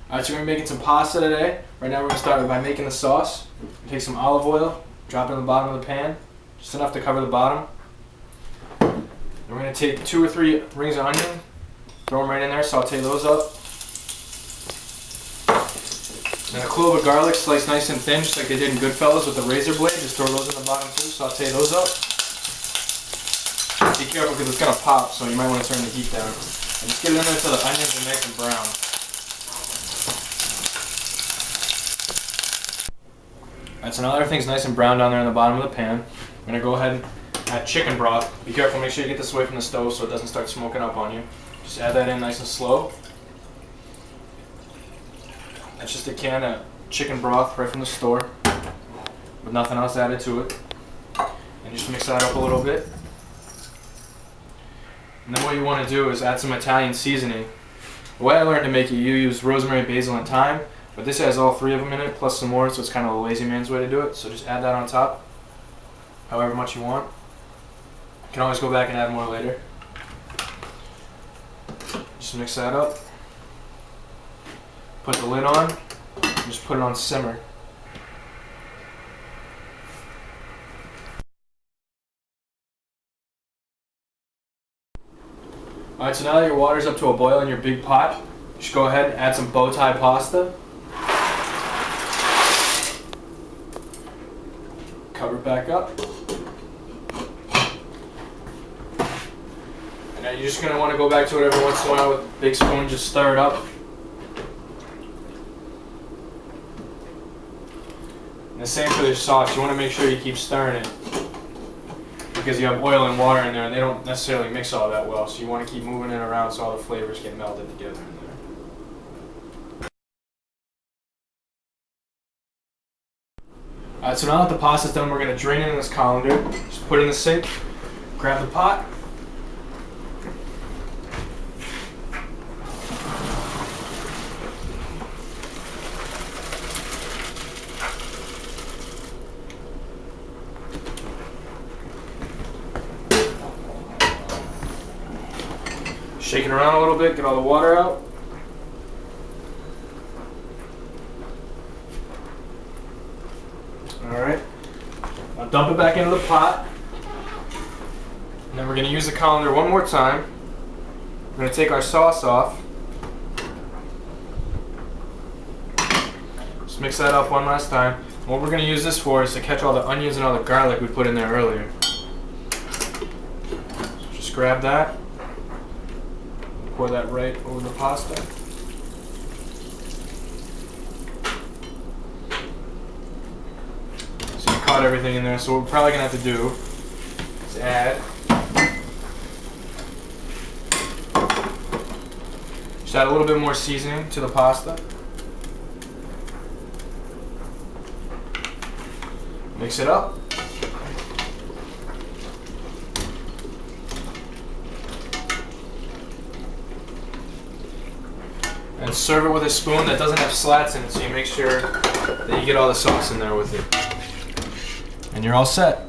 Alright, so we're going to be making some pasta today. Right now we're going to start by making the sauce. Take some olive oil, drop it in the bottom of the pan, just enough to cover the bottom. Then we're going to take 2 or 3 rings of onion, throw them right in there, saute those up. Then a clove of garlic sliced nice and thin, just like they did in Goodfellas with the razor blade. Just throw those in the bottom too, saute those up. Be careful because it's going to pop, so you might want to turn the heat down. And just get it in there until the onions are nice and brown. Alright, so now that everything's nice and brown down there in the bottom of the pan, I'm going to go ahead and add chicken broth. Be careful, make sure you get this away from the stove so it doesn't start smoking up on you. Just add that in nice and slow. That's just a can of chicken broth right from the store with nothing else added to it. And just mix that up a little bit. And then what you want to do is add some Italian seasoning. The way I learned to make it, you use rosemary, basil, and thyme, but this has all 3 of them in it, plus some more, so it's kind of a lazy man's way to do it. So just add that on top, however much you want. You can always go back and add more later. Just mix that up. Put the lid on, and just put it on simmer. Alright, so now that your water's up to a boil in your big pot, just go ahead and add some bow tie pasta. Cover it back up. And now you're just going to want to go back to it every once in a while with a big spoon, just stir it up. And the same for the sauce, you want to make sure you keep stirring it because you have oil and water in there and they don't necessarily mix all that well, so you want to keep moving it around so all the flavors get melted together in there. Alright, so now that the pasta's done, we're going to drain it in this colander. Just put it in the sink, grab the pot. Shake it around a little bit, get all the water out. Alright, now dump it back into the pot. And then we're going to use the colander one more time. We're going to take our sauce off. Just mix that up one last time. And what we're going to use this for is to catch all the onions and all the garlic we put in there earlier. So just grab that. Pour that right over the pasta. So you caught everything in there, so what we're probably going to have to do is add a little bit more seasoning to the pasta. Mix it up. And serve it with a spoon that doesn't have slats in it, so you make sure that you get all the sauce in there with it. And you're all set.